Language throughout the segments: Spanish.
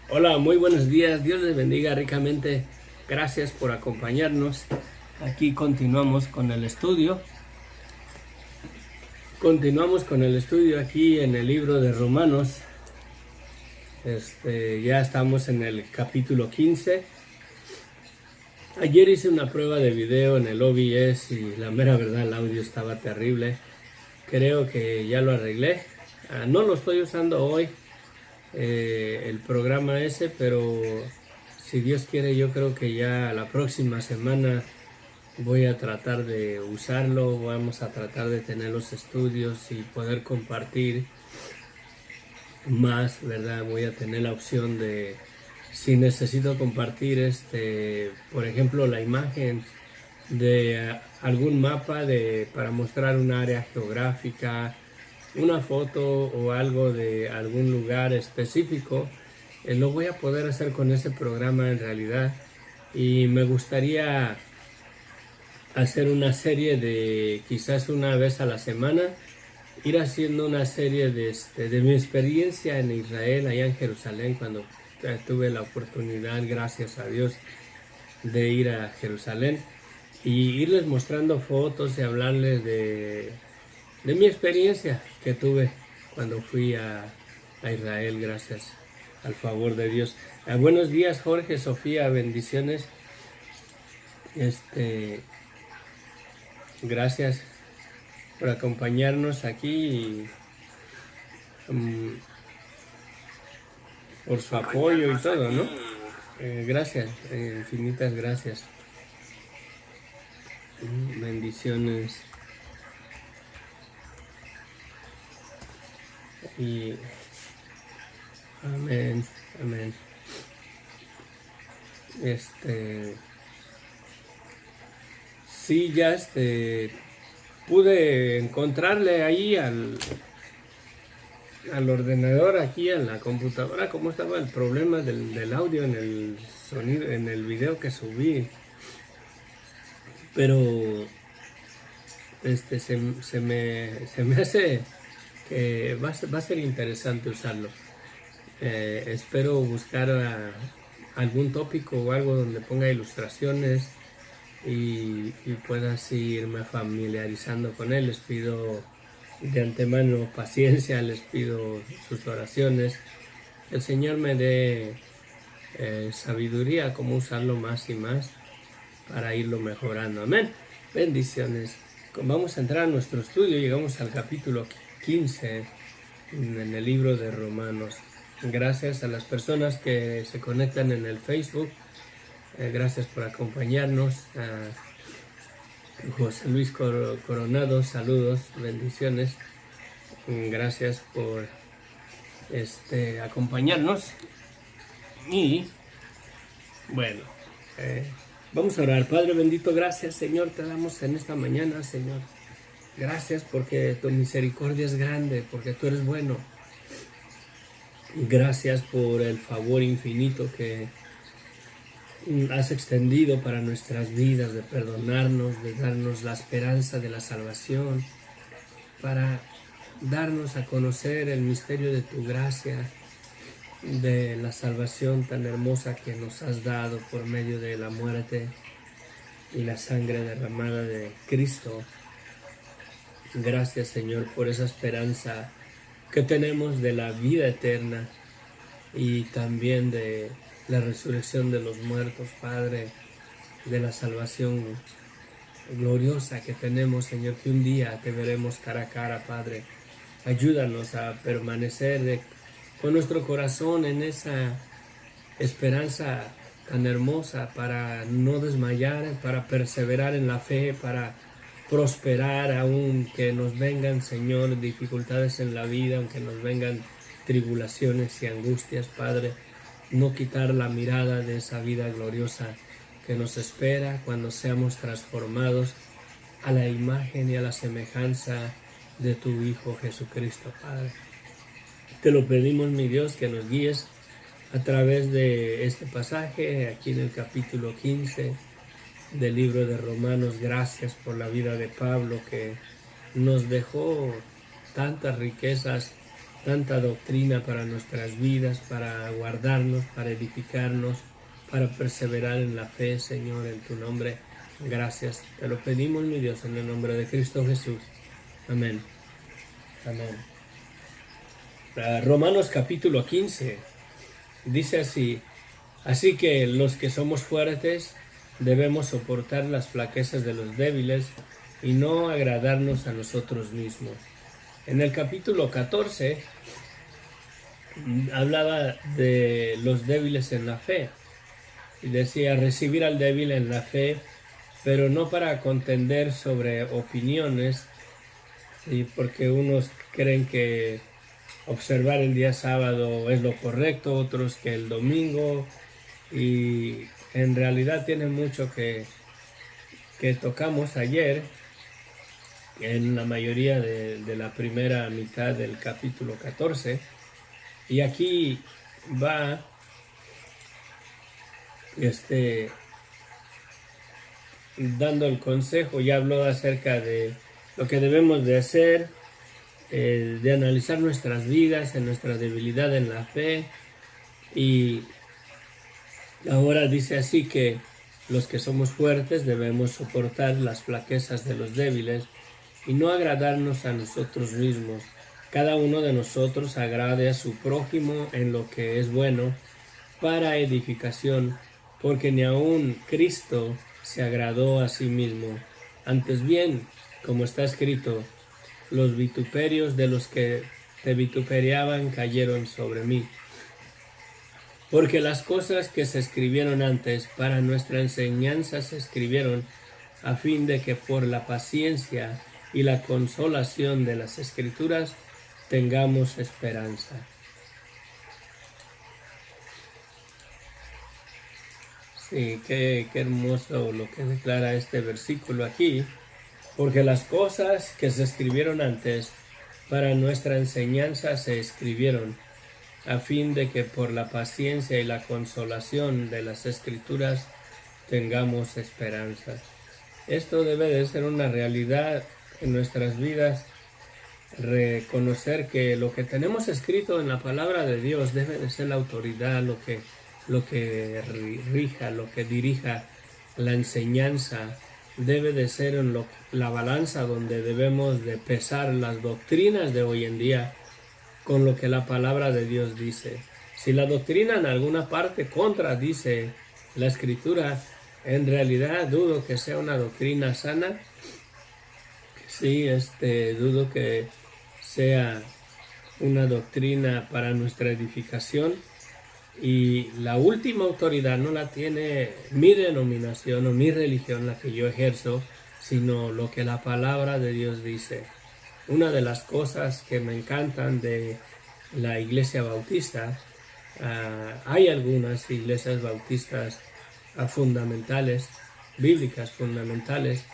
Hola, muy buenos días. Dios les bendiga ricamente. Gracias por acompañarnos. Aquí continuamos con el estudio. Aquí en el libro de Romanos. Ya estamos en el capítulo 15. Ayer hice una prueba de video en el OBS y la mera verdad el audio estaba terrible. Creo que ya lo arreglé. No lo estoy usando hoy, el programa ese, pero si Dios quiere yo creo que ya la próxima semana voy a tratar de usarlo. Vamos a tratar de tener los estudios y poder compartir más, ¿verdad? Voy a tener la opción de, si necesito compartir por ejemplo, la imagen de algún mapa para mostrar un área geográfica, una foto o algo de algún lugar específico, lo voy a poder hacer con ese programa en realidad. Y me gustaría hacer una serie de quizás una vez a la semana, ir haciendo una serie de mi experiencia en Israel, allá en Jerusalén, cuando tuve la oportunidad, gracias a Dios, de ir a Jerusalén y irles mostrando fotos y hablarles de mi experiencia que tuve cuando fui a Israel, gracias al favor de Dios. Buenos días, Jorge, Sofía, bendiciones. Gracias por acompañarnos aquí y por su apoyo y todo, ¿no? Gracias, infinitas gracias. Bendiciones. Y amén, amén. Sí, ya pude encontrarle ahí al ordenador, aquí a la computadora, cómo estaba el problema del audio en el sonido, en el video que subí. Pero se me hace que va a ser interesante usarlo. Espero buscar algún tópico o algo donde ponga ilustraciones y pueda así irme familiarizando con él. Les pido de antemano paciencia, les pido sus oraciones. El Señor me dé sabiduría, cómo usarlo más y más para irlo mejorando. Amén. Bendiciones. Vamos a entrar a nuestro estudio. Llegamos al capítulo 15 en el libro de Romanos. Gracias a las personas que se conectan en el Facebook. Gracias por acompañarnos. José Luis Coronado, saludos, bendiciones. Gracias por acompañarnos. Y bueno, vamos a orar. Padre bendito, gracias, Señor, te damos en esta mañana, Señor. Gracias porque tu misericordia es grande, porque tú eres bueno. Gracias por el favor infinito que has extendido para nuestras vidas, de perdonarnos, de darnos la esperanza de la salvación, para darnos a conocer el misterio de tu gracia, de la salvación tan hermosa que nos has dado por medio de la muerte y la sangre derramada de Cristo. Gracias, Señor, por esa esperanza que tenemos de la vida eterna y también de la resurrección de los muertos, Padre, de la salvación gloriosa que tenemos, Señor, que un día te veremos cara a cara, Padre. Ayúdanos a permanecer con nuestro corazón en esa esperanza tan hermosa, para no desmayar, para perseverar en la fe, para prosperar aunque nos vengan, Señor, dificultades en la vida, aunque nos vengan tribulaciones y angustias, Padre. No quitar la mirada de esa vida gloriosa que nos espera cuando seamos transformados a la imagen y a la semejanza de tu Hijo Jesucristo, Padre. Te lo pedimos, mi Dios, que nos guíes a través de este pasaje, aquí en el capítulo 15 del libro de Romanos. Gracias por la vida de Pablo, que nos dejó tantas riquezas tanta doctrina para nuestras vidas, para guardarnos, para edificarnos, para perseverar en la fe, Señor, en tu nombre. Gracias. Te lo pedimos, mi Dios, en el nombre de Cristo Jesús. Amén. Amén. Romanos capítulo 15 dice así: así que los que somos fuertes debemos soportar las flaquezas de los débiles y no agradarnos a nosotros mismos. En el capítulo 14 hablaba de los débiles en la fe y decía: recibir al débil en la fe, pero no para contender sobre opiniones, ¿sí? Porque unos creen que observar el día sábado es lo correcto, otros que el domingo, y en realidad tiene mucho que tocamos ayer en la mayoría de la primera mitad del capítulo 14, y aquí va dando el consejo. Ya habló acerca de lo que debemos de hacer, de analizar nuestras vidas, en nuestra debilidad en la fe, y ahora dice así que los que somos fuertes debemos soportar las flaquezas de los débiles y no agradarnos a nosotros mismos. Cada uno de nosotros agrade a su prójimo en lo que es bueno para edificación, porque ni aun Cristo se agradó a sí mismo. Antes bien, como está escrito: los vituperios de los que te vituperiaban cayeron sobre mí. Porque las cosas que se escribieron antes para nuestra enseñanza se escribieron a fin de que por la paciencia y la consolación de las Escrituras tengamos esperanza. Sí, qué hermoso lo que declara este versículo aquí. Porque las cosas que se escribieron antes para nuestra enseñanza se escribieron a fin de que por la paciencia y la consolación de las Escrituras tengamos esperanza. Esto debe de ser una realidad en nuestras vidas, reconocer que lo que tenemos escrito en la palabra de Dios debe de ser la autoridad, lo que rija, lo que dirija la enseñanza, debe de ser en la balanza donde debemos de pesar las doctrinas de hoy en día con lo que la palabra de Dios dice. Si la doctrina en alguna parte contradice la Escritura, en realidad dudo que sea una doctrina sana. Sí, dudo que sea una doctrina para nuestra edificación, y la última autoridad no la tiene mi denominación o mi religión, la que yo ejerzo, sino lo que la palabra de Dios dice. Una de las cosas que me encantan de la iglesia bautista, hay algunas iglesias bautistas fundamentales, bíblicas fundamentales,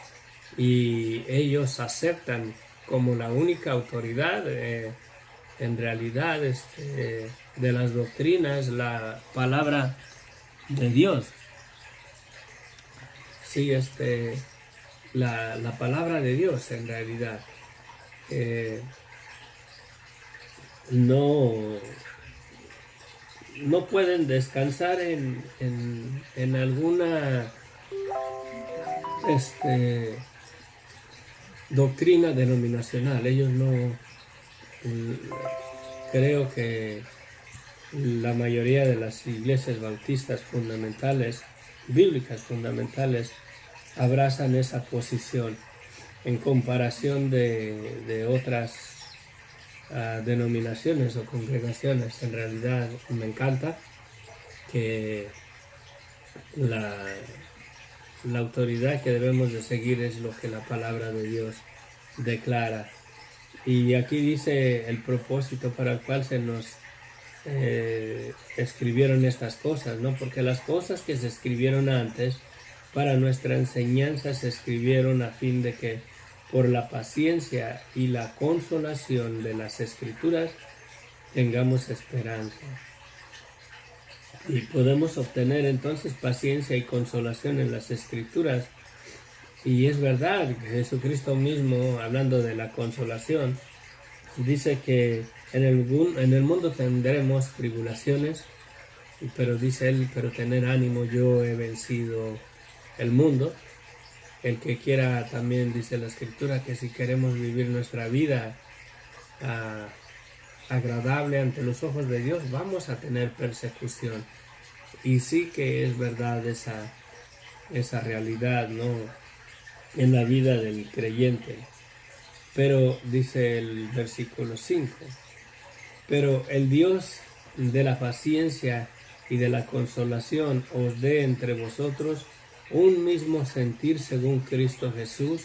y ellos aceptan como la única autoridad en realidad de las doctrinas la palabra de Dios. Sí, la palabra de Dios en realidad. No pueden descansar en alguna doctrina denominacional. Ellos no, creo que la mayoría de las iglesias bautistas fundamentales, bíblicas fundamentales, abrazan esa posición en comparación de otras denominaciones o congregaciones. En realidad me encanta que la autoridad que debemos de seguir es lo que la palabra de Dios declara. Y aquí dice el propósito para el cual se nos escribieron estas cosas, ¿no? Porque las cosas que se escribieron antes para nuestra enseñanza se escribieron a fin de que por la paciencia y la consolación de las Escrituras tengamos esperanza. Y podemos obtener entonces paciencia y consolación en las Escrituras. Y es verdad, Jesucristo mismo, hablando de la consolación, dice que En el mundo tendremos tribulaciones, pero dice él, pero tener ánimo, yo he vencido el mundo. El que quiera, también dice la Escritura, que si queremos vivir nuestra vida agradable ante los ojos de Dios, vamos a tener persecución. Y sí que es verdad esa realidad, ¿no?, en la vida del creyente. Pero dice el versículo 5, pero el Dios de la paciencia y de la consolación os dé entre vosotros un mismo sentir según Cristo Jesús,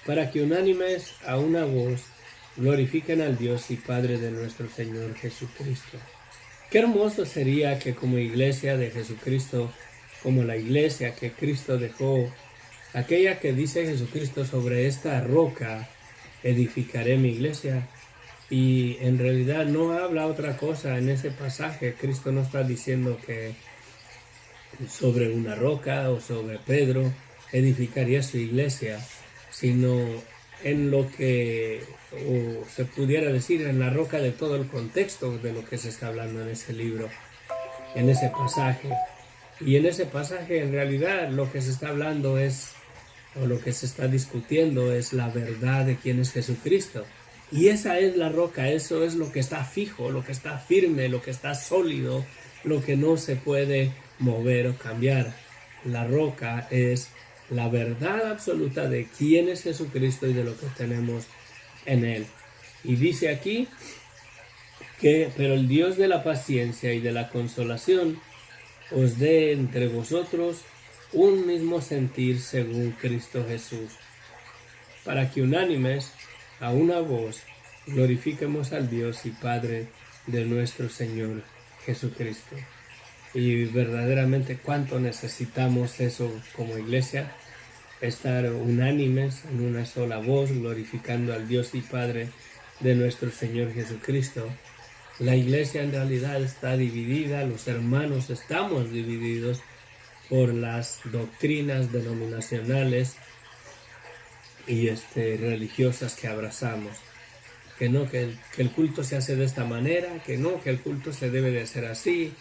para que unánimes a una voz glorifiquen al Dios y Padre de nuestro Señor Jesucristo. Qué hermoso sería que como iglesia de Jesucristo, como la iglesia que Cristo dejó, aquella que dice Jesucristo, sobre esta roca edificaré mi iglesia, y en realidad no habla otra cosa en ese pasaje. Cristo no está diciendo que sobre una roca o sobre Pedro edificaría su iglesia, sino en lo que o se pudiera decir en la roca de todo el contexto de lo que se está hablando en ese libro, en ese pasaje. Y en ese pasaje en realidad lo que se está hablando es, o lo que se está discutiendo es la verdad de quién es Jesucristo. Y esa es la roca, eso es lo que está fijo, lo que está firme, lo que está sólido, lo que no se puede mover o cambiar. La roca es la verdad absoluta de quién es Jesucristo y de lo que tenemos en Él. Y dice aquí que, pero el Dios de la paciencia y de la consolación os dé entre vosotros un mismo sentir según Cristo Jesús, para que unánimes a una voz glorifiquemos al Dios y Padre de nuestro Señor Jesucristo. Y verdaderamente cuánto necesitamos eso como iglesia, estar unánimes en una sola voz glorificando al Dios y Padre de nuestro Señor Jesucristo. La iglesia en realidad está dividida, los hermanos estamos divididos por las doctrinas denominacionales y religiosas que abrazamos. Que no, que el culto se hace de esta manera, que no, que el culto se debe de hacer así,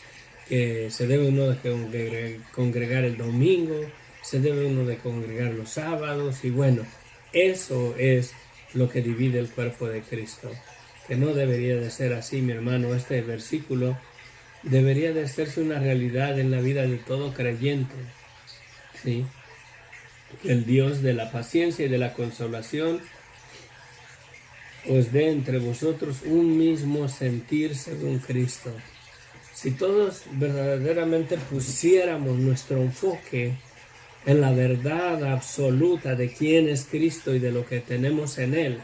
que se debe uno de congregar el domingo, se debe uno de congregar los sábados, y bueno, eso es lo que divide el cuerpo de Cristo. Que no debería de ser así, mi hermano. Este versículo debería de hacerse una realidad en la vida de todo creyente, ¿sí? Que el Dios de la paciencia y de la consolación os dé entre vosotros un mismo sentir según Cristo. Si todos verdaderamente pusiéramos nuestro enfoque en la verdad absoluta de quién es Cristo y de lo que tenemos en Él,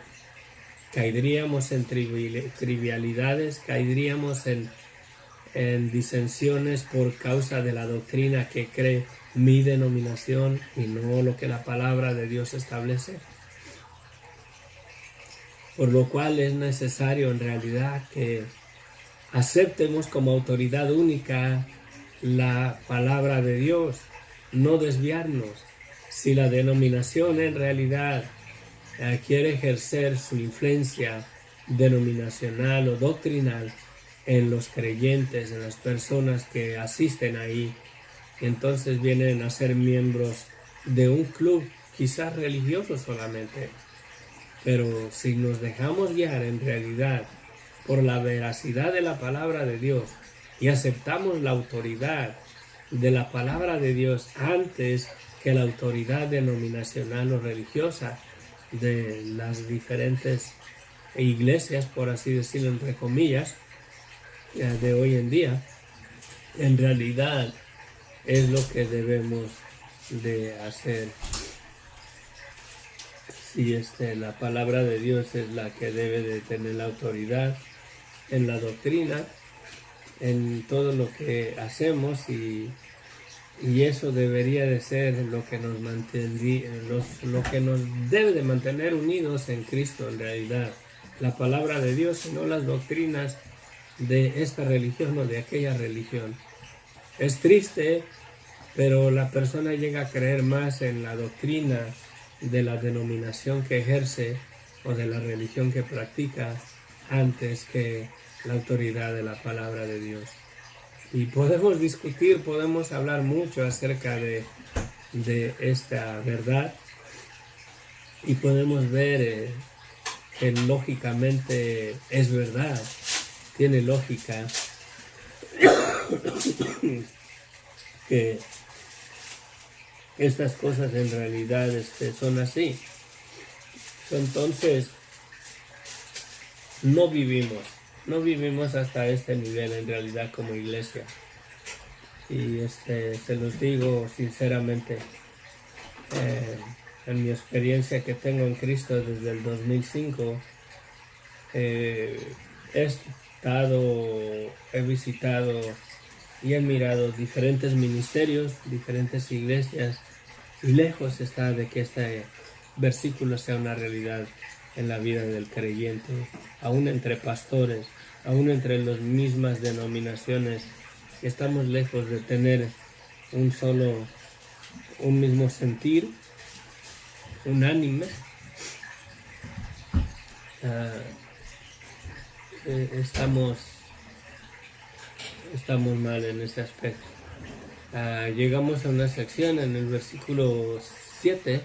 caeríamos en trivialidades, caeríamos en disensiones por causa de la doctrina que cree mi denominación y no lo que la palabra de Dios establece. Por lo cual es necesario en realidad que aceptemos como autoridad única la palabra de Dios, no desviarnos. Si la denominación en realidad quiere ejercer su influencia denominacional o doctrinal en los creyentes, en las personas que asisten ahí, entonces vienen a ser miembros de un club, quizás religioso solamente. Pero si nos dejamos guiar en realidad por la veracidad de la palabra de Dios y aceptamos la autoridad de la palabra de Dios antes que la autoridad denominacional o religiosa de las diferentes iglesias, por así decirlo entre comillas, de hoy en día, en realidad es lo que debemos de hacer. Si la palabra de Dios es la que debe de tener la autoridad en la doctrina, en todo lo que hacemos, y eso debería de ser lo que nos lo que nos debe de mantener unidos en Cristo en realidad. La palabra de Dios y no las doctrinas de esta religión o de aquella religión. Es triste, pero la persona llega a creer más en la doctrina de la denominación que ejerce o de la religión que practica antes que la autoridad de la palabra de Dios. Y podemos discutir, podemos hablar mucho acerca de esta verdad, y podemos ver que lógicamente es verdad, tiene lógica que estas cosas en realidad son así. Entonces, no vivimos hasta este nivel en realidad como iglesia. Y se los digo sinceramente, en mi experiencia que tengo en Cristo desde el 2005, he visitado y he mirado diferentes ministerios, diferentes iglesias, y lejos está de que este versículo sea una realidad en la vida del creyente, aún entre pastores, aún entre las mismas denominaciones. Estamos lejos de tener un mismo sentir, unánime. Estamos mal en ese aspecto. Llegamos a una sección en el versículo 7,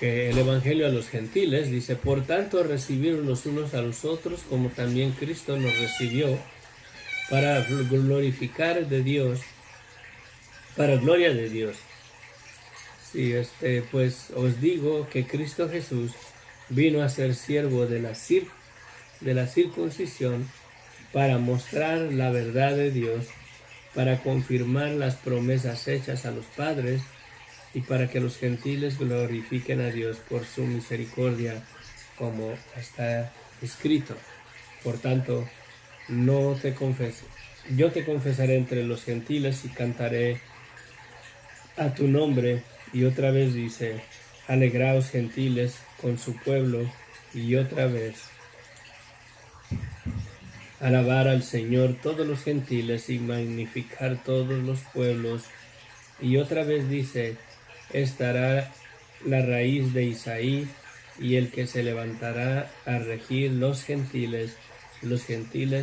que el Evangelio a los gentiles dice: por tanto recibieron los unos a los otros como también Cristo nos recibió, para glorificar de Dios, para gloria de Dios. Sí, pues os digo que Cristo Jesús vino a ser siervo de la circuncisión, para mostrar la verdad de Dios, para confirmar las promesas hechas a los padres, y para que los gentiles glorifiquen a Dios por su misericordia, como está escrito. Por tanto, yo te confesaré entre los gentiles y cantaré a tu nombre. Y otra vez dice: alegraos gentiles con su pueblo. Y otra vez: alabar al Señor todos los gentiles y magnificar todos los pueblos. Y otra vez dice: estará la raíz de Isaí, y el que se levantará a regir los gentiles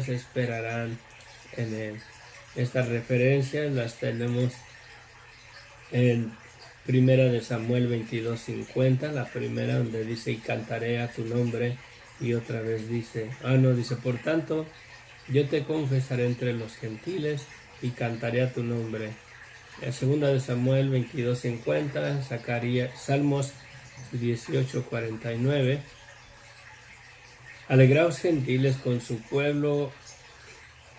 esperarán en él. Estas referencias las tenemos en Primera de Samuel 22:50, la primera donde dice: y cantaré a tu nombre. Y otra vez dice, por tanto, yo te confesaré entre los gentiles y cantaré a tu nombre. La segunda de Samuel 22:50, Salmos 18:49. Alegraos gentiles con su pueblo.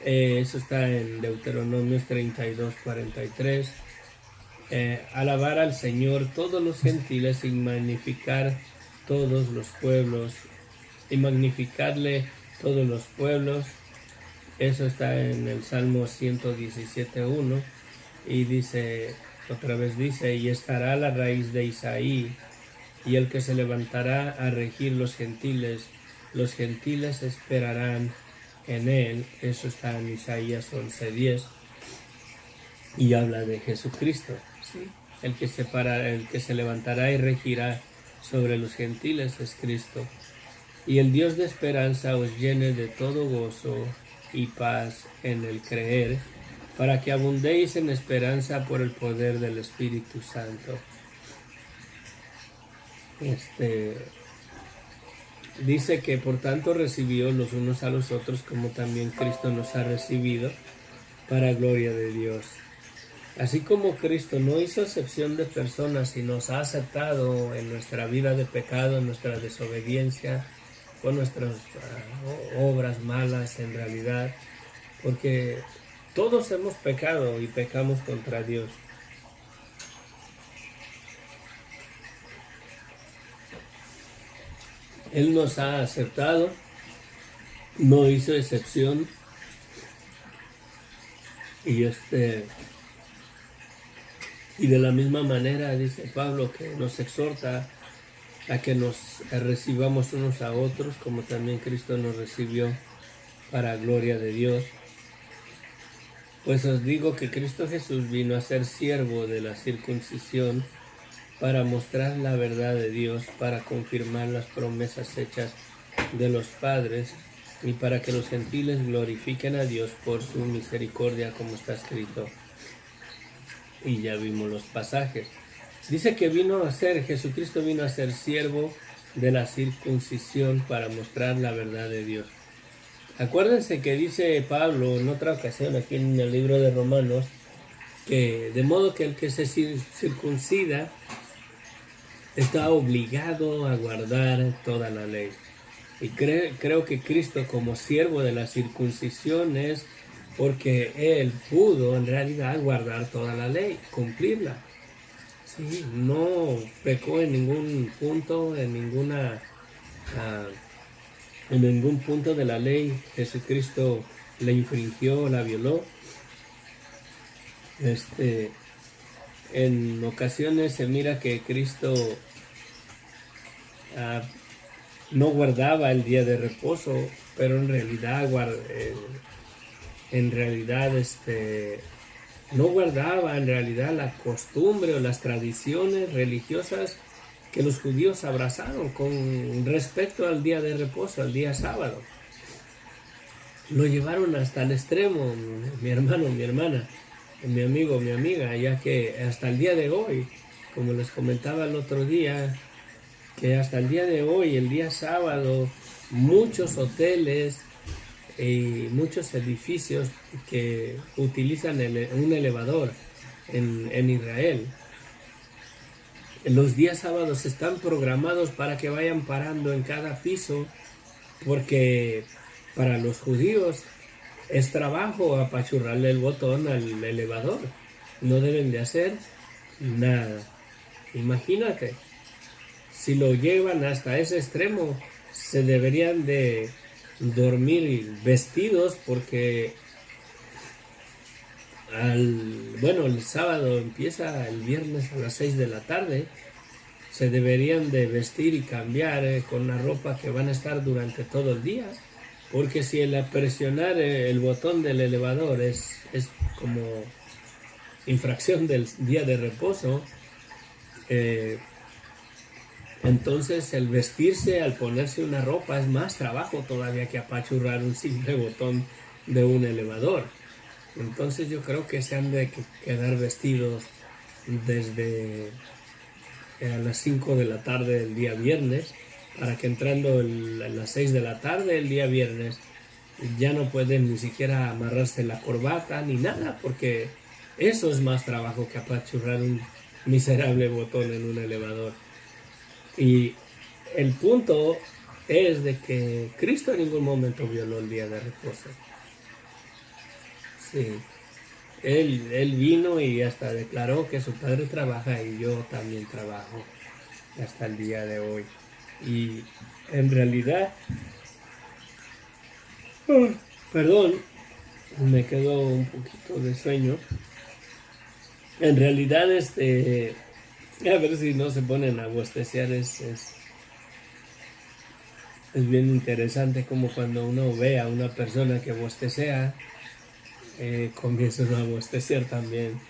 Eso está en Deuteronomios 32:43. Alabar al Señor todos los gentiles y magnificar todos los pueblos. Y magnificarle todos los pueblos. Eso está en el Salmo 117:1. Y dice, otra vez dice: y estará la raíz de Isaí, y el que se levantará a regir los gentiles esperarán en él. Eso está en Isaías 11:10, y habla de Jesucristo, ¿sí? El que se levantará y regirá sobre los gentiles es Cristo. Y el Dios de esperanza os llene de todo gozo y paz en el creer, para que abundéis en esperanza por el poder del Espíritu Santo. Dice que por tanto recibió los unos a los otros como también Cristo nos ha recibido, para gloria de Dios. Así como Cristo no hizo excepción de personas y nos ha aceptado en nuestra vida de pecado, en nuestra desobediencia, con nuestras obras malas en realidad, porque todos hemos pecado y pecamos contra Dios. Él nos ha aceptado, no hizo excepción, y de la misma manera dice Pablo que nos exhorta a que nos recibamos unos a otros como también Cristo nos recibió, para gloria de Dios. Pues os digo que Cristo Jesús vino a ser siervo de la circuncisión, para mostrar la verdad de Dios, para confirmar las promesas hechas de los padres, y para que los gentiles glorifiquen a Dios por su misericordia, como está escrito. Y ya vimos los pasajes. Dice que Jesucristo vino a ser siervo de la circuncisión para mostrar la verdad de Dios. Acuérdense que dice Pablo en otra ocasión aquí en el libro de Romanos, que de modo que el que se circuncida está obligado a guardar toda la ley. Y creo que Cristo, como siervo de la circuncisión, es porque Él pudo en realidad guardar toda la ley, cumplirla. Sí, no pecó en ningún punto, en ningún punto de la ley. Jesucristo la infringió, la violó. En ocasiones se mira que Cristo no guardaba el día de reposo, pero en realidad no guardaba en realidad la costumbre o las tradiciones religiosas que los judíos abrazaron con respecto al día de reposo, al día sábado. Lo llevaron hasta el extremo, mi hermano, mi hermana, mi amigo, mi amiga, ya que hasta el día de hoy, como les comentaba el otro día, que hasta el día de hoy, el día sábado, muchos hoteles y muchos edificios que utilizan un elevador en Israel, los días sábados están programados para que vayan parando en cada piso, porque para los judíos es trabajo apachurrarle el botón al elevador. No deben de hacer nada. Imagínate, si lo llevan hasta ese extremo, se deberían de dormir vestidos, porque el sábado empieza el viernes a las 6 de la tarde. Se deberían de vestir y cambiar con una ropa que van a estar durante todo el día, porque si el presionar el botón del elevador es como infracción del día de reposo, entonces el vestirse al ponerse una ropa es más trabajo todavía que apachurrar un simple botón de un elevador. Entonces yo creo que se han de quedar vestidos desde a las 5 de la tarde del día viernes, para que entrando a las 6 de la tarde el día viernes ya no pueden ni siquiera amarrarse la corbata ni nada, porque eso es más trabajo que apachurrar un miserable botón en un elevador. Y el punto es de que Cristo en ningún momento violó el día de reposo. Sí. Él vino y hasta declaró que su padre trabaja y yo también trabajo hasta el día de hoy. Y en realidad, perdón, me quedó un poquito de sueño. En realidad, a ver si no se ponen a bosteciar, es bien interesante como cuando uno ve a una persona que bostecea, comienza a bosteciar también.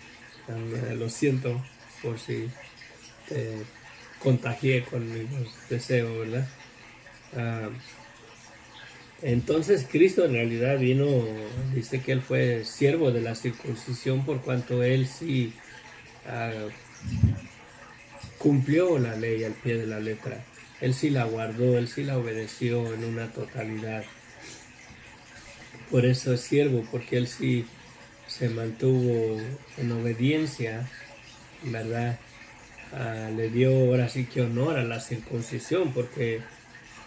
Lo siento por si te contagié con mi bosteceo, ¿verdad? Entonces Cristo en realidad vino, dice que Él fue siervo de la circuncisión, por cuanto Él sí cumplió la ley al pie de la letra. Él sí la guardó, Él sí la obedeció en una totalidad. Por eso es siervo, porque Él sí se mantuvo en obediencia, ¿verdad? Le dio ahora sí que honor a la circuncisión, porque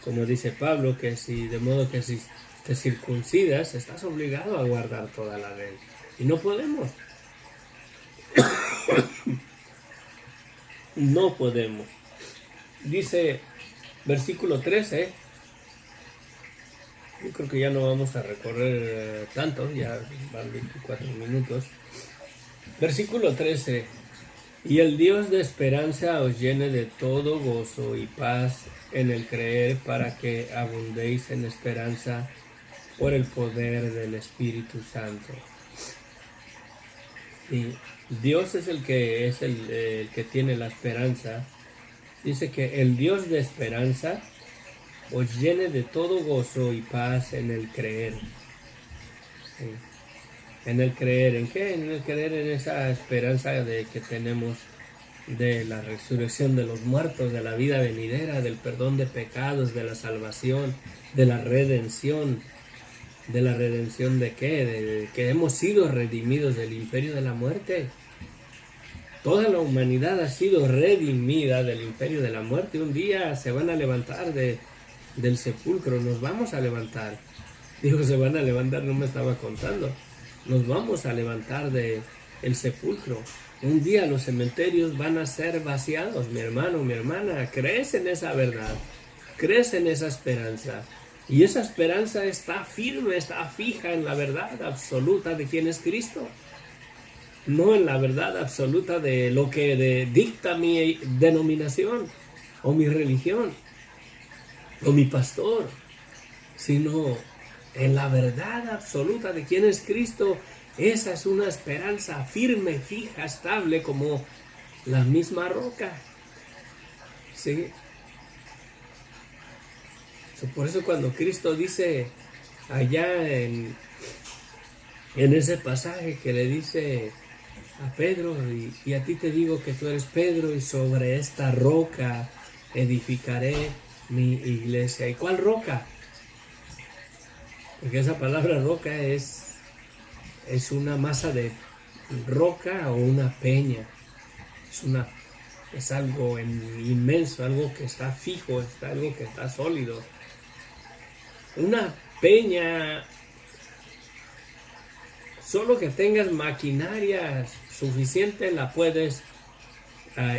como dice Pablo, que de modo que si te circuncidas, estás obligado a guardar toda la ley. Y no podemos. No podemos. Dice versículo 13. Yo creo que ya no vamos a recorrer tanto, ya van 24 minutos. Versículo 13. Y el Dios de esperanza os llene de todo gozo y paz en el creer, para que abundéis en esperanza por el poder del Espíritu Santo. Y Dios es el que tiene la esperanza. Dice que el Dios de esperanza os llene de todo gozo y paz en el creer. ¿Sí? En el creer, ¿en qué? En el creer en esa esperanza de que tenemos de la resurrección de los muertos, de la vida venidera, del perdón de pecados, de la salvación, de la redención. ¿De la redención de qué? De que hemos sido redimidos del imperio de la muerte. Toda la humanidad ha sido redimida del imperio de la muerte. Un día se van a levantar del sepulcro, nos vamos a levantar. Digo, se van a levantar, no me estaba contando. Nos vamos a levantar del sepulcro. Un día los cementerios van a ser vaciados, mi hermano, mi hermana. ¿Crees en esa verdad? ¿Crees en esa esperanza? Y esa esperanza está firme, está fija en la verdad absoluta de quién es Cristo. No en la verdad absoluta de lo que dicta mi denominación, o mi religión, o mi pastor, sino en la verdad absoluta de quién es Cristo. Esa es una esperanza firme, fija, estable, como la misma roca. ¿Sí? Por eso cuando Cristo dice allá en ese pasaje que le dice a Pedro, y a ti te digo que tú eres Pedro, y sobre esta roca edificaré mi iglesia. ¿Y cuál roca? Porque esa palabra roca es una masa de roca o una peña. Es algo inmenso, algo que está fijo, algo que está sólido. Una peña, solo que tengas maquinaria suficiente, la puedes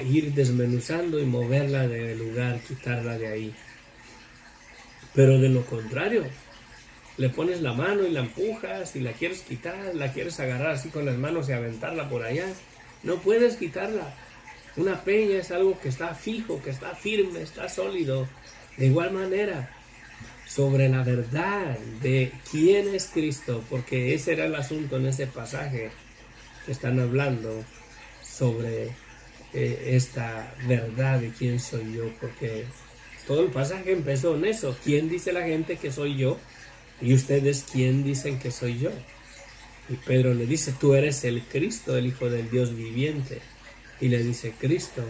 ir desmenuzando y moverla del lugar, quitarla de ahí. Pero de lo contrario, le pones la mano y la empujas y la quieres quitar, la quieres agarrar así con las manos y aventarla por allá, no puedes quitarla. Una peña es algo que está fijo, que está firme, está sólido. De igual manera, sobre la verdad de quién es Cristo, porque ese era el asunto en ese pasaje que están hablando sobre esta verdad de quién soy yo, porque todo el pasaje empezó en eso. ¿Quién dice la gente que soy yo? Y ustedes, ¿quién dicen que soy yo? Y Pedro le dice, tú eres el Cristo, el Hijo del Dios viviente. Y le dice, Cristo,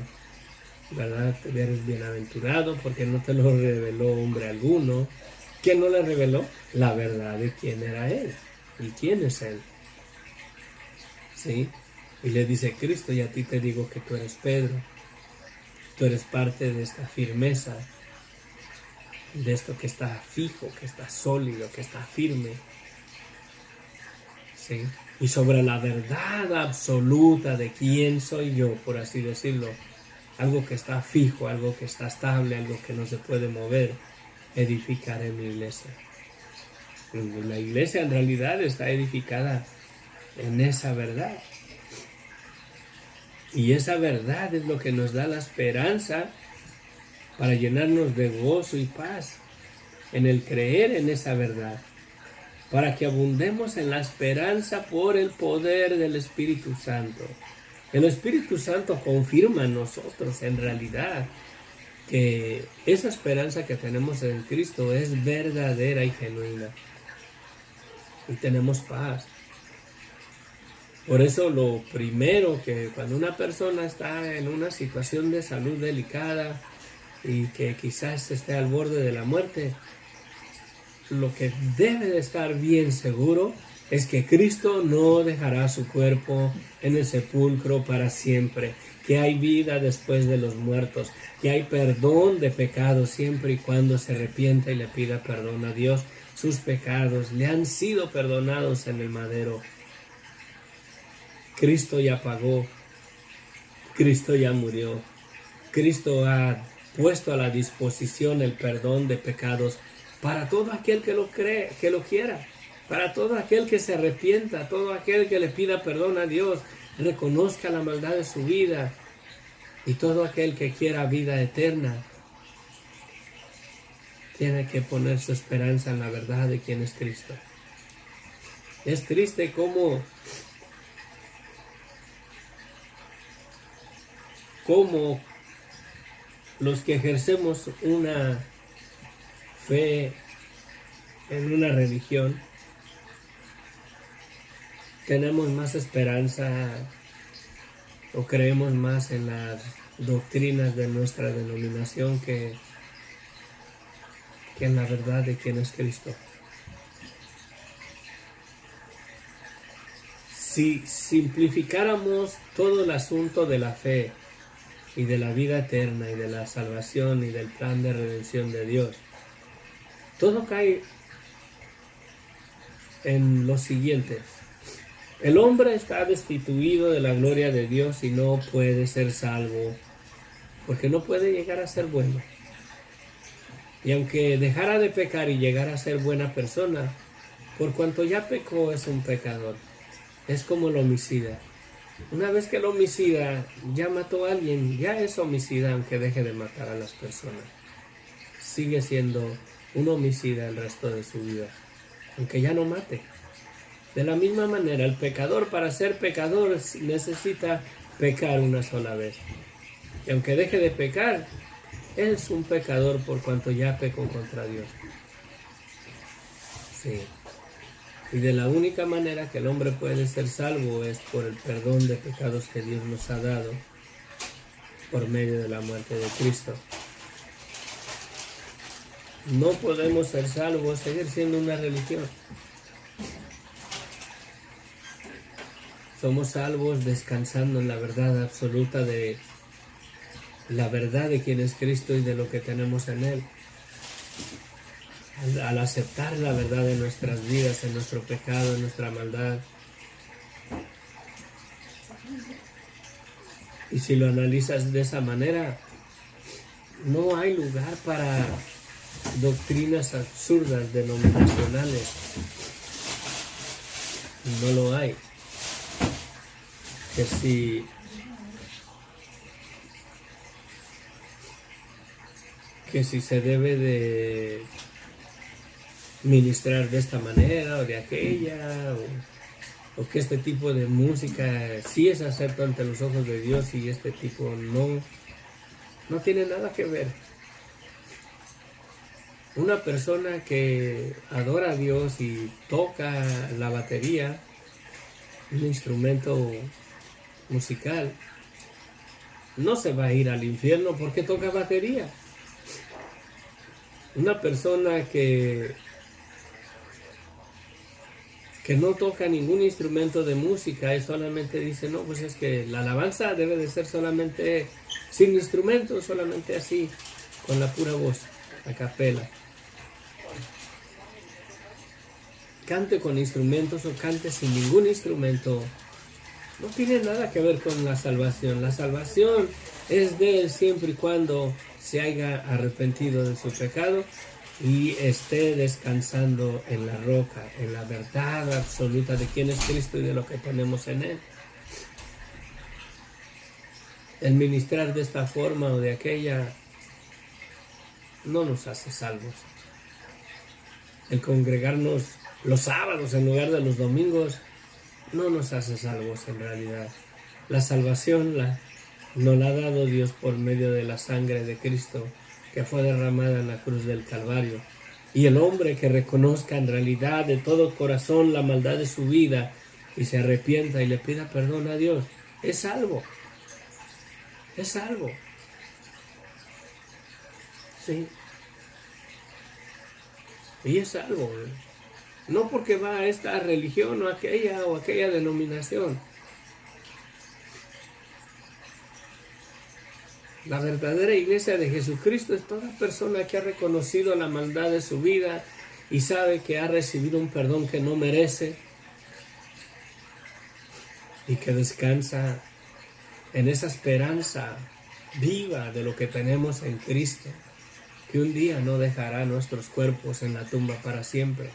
¿verdad? Eres bienaventurado porque no te lo reveló hombre alguno. ¿Quién no le reveló? La verdad de quién era Él y quién es Él. ¿Sí? Y le dice, Cristo, y a ti te digo que tú eres Pedro. Tú eres parte de esta firmeza, de esto que está fijo, que está sólido, que está firme. ¿Sí? Y sobre la verdad absoluta de quién soy yo, por así decirlo, algo que está fijo, algo que está estable, algo que no se puede mover, edificaré mi iglesia. La iglesia en realidad está edificada en esa verdad. Y esa verdad es lo que nos da la esperanza para llenarnos de gozo y paz en el creer en esa verdad, para que abundemos en la esperanza por el poder del Espíritu Santo. El Espíritu Santo confirma en nosotros en realidad que esa esperanza que tenemos en Cristo es verdadera y genuina. Y tenemos paz. Por eso lo primero que cuando una persona está en una situación de salud delicada y que quizás esté al borde de la muerte, lo que debe de estar bien seguro es que Cristo no dejará su cuerpo en el sepulcro para siempre, que hay vida después de los muertos, que hay perdón de pecados siempre y cuando se arrepienta y le pida perdón a Dios. Sus pecados le han sido perdonados en el madero. Cristo ya pagó, Cristo ya murió, Cristo ha puesto a la disposición el perdón de pecados para todo aquel que lo cree, que lo quiera, para todo aquel que se arrepienta, todo aquel que le pida perdón a Dios, reconozca la maldad de su vida, y todo aquel que quiera vida eterna tiene que poner su esperanza en la verdad de quién es Cristo. Es triste cómo los que ejercemos una fe en una religión, tenemos más esperanza o creemos más en las doctrinas de nuestra denominación que en la verdad de quién es Cristo. Si simplificáramos todo el asunto de la fe y de la vida eterna y de la salvación y del plan de redención de Dios, todo cae en lo siguiente: el hombre está destituido de la gloria de Dios y no puede ser salvo porque no puede llegar a ser bueno. Y aunque dejara de pecar y llegara a ser buena persona, por cuanto ya pecó es un pecador. Es como el homicida. Una vez que el homicida ya mató a alguien, ya es homicida aunque deje de matar a las personas. Sigue siendo un homicida el resto de su vida, aunque ya no mate. De la misma manera, el pecador, para ser pecador, necesita pecar una sola vez. Y aunque deje de pecar, es un pecador por cuanto ya pecó contra Dios. Sí. Y de la única manera que el hombre puede ser salvo es por el perdón de pecados que Dios nos ha dado por medio de la muerte de Cristo. No podemos ser salvos, seguir siendo una religión. Somos salvos descansando en la verdad absoluta de la verdad de quién es Cristo y de lo que tenemos en Él. Al aceptar la verdad de nuestras vidas, en nuestro pecado, en nuestra maldad. Y si lo analizas de esa manera, no hay lugar para doctrinas absurdas, denominacionales. No lo hay. Que si se debe de ministrar de esta manera o de aquella, o que este tipo de música sí es acepto ante los ojos de Dios y este tipo no tiene nada que ver. Una persona que adora a Dios y toca la batería, un instrumento musical, no se va a ir al infierno porque toca batería. Una persona que no toca ningún instrumento de música y solamente dice, no, pues es que la alabanza debe de ser solamente sin instrumentos, solamente así, con la pura voz, a capela. Cante con instrumentos o cante sin ningún instrumento, no tiene nada que ver con la salvación. La salvación es de Él siempre y cuando se haya arrepentido de su pecado y esté descansando en la roca, en la verdad absoluta de quién es Cristo y de lo que tenemos en Él. El ministrar de esta forma o de aquella no nos hace salvos. El congregarnos los sábados en lugar de los domingos no nos hace salvos en realidad. La salvación nos la ha dado Dios por medio de la sangre de Cristo que fue derramada en la cruz del Calvario. Y el hombre que reconozca en realidad de todo corazón la maldad de su vida y se arrepienta y le pida perdón a Dios, es salvo. Es salvo. Sí. Y es salvo. No porque va a esta religión o aquella denominación. La verdadera iglesia de Jesucristo es toda persona que ha reconocido la maldad de su vida y sabe que ha recibido un perdón que no merece y que descansa en esa esperanza viva de lo que tenemos en Cristo, que un día no dejará nuestros cuerpos en la tumba para siempre.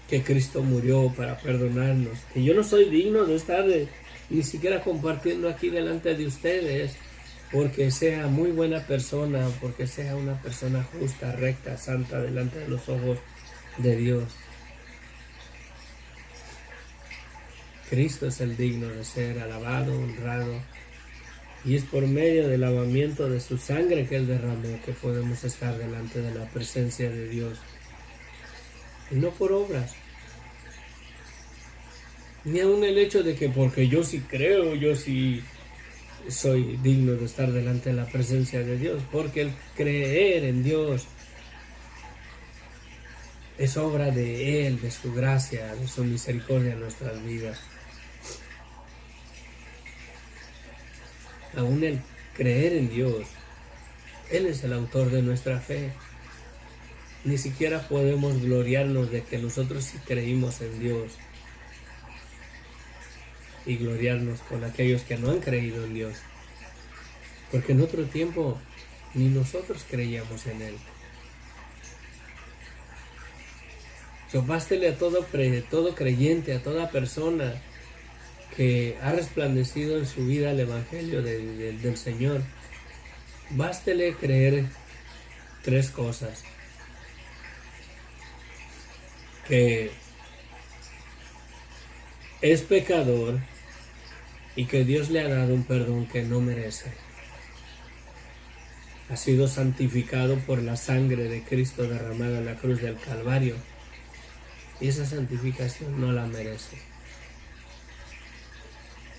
Que Cristo murió para perdonarnos, que yo no soy digno de estar ni siquiera compartiendo aquí delante de ustedes, porque sea muy buena persona, porque sea una persona justa, recta, santa, delante de los ojos de Dios. Cristo es el digno de ser alabado, honrado, Y es por medio del lavamiento de su sangre que Él derramó que podemos estar delante de la presencia de Dios. Y no por obras. Ni aun el hecho de que porque yo sí creo, yo sí soy digno de estar delante de la presencia de Dios. Porque el creer en Dios es obra de Él, de su gracia, de su misericordia en nuestras vidas. Aún el creer en Dios, Él es el autor de nuestra fe. Ni siquiera podemos gloriarnos de que nosotros sí creímos en Dios y gloriarnos con aquellos que no han creído en Dios. Porque en otro tiempo ni nosotros creíamos en Él. Bástele a todo creyente, a toda persona que ha resplandecido en su vida el Evangelio del Señor. Bástele creer 3 cosas. Que es pecador y que Dios le ha dado un perdón que no merece. Ha sido santificado por la sangre de Cristo derramada en la cruz del Calvario. Y esa santificación no la merece.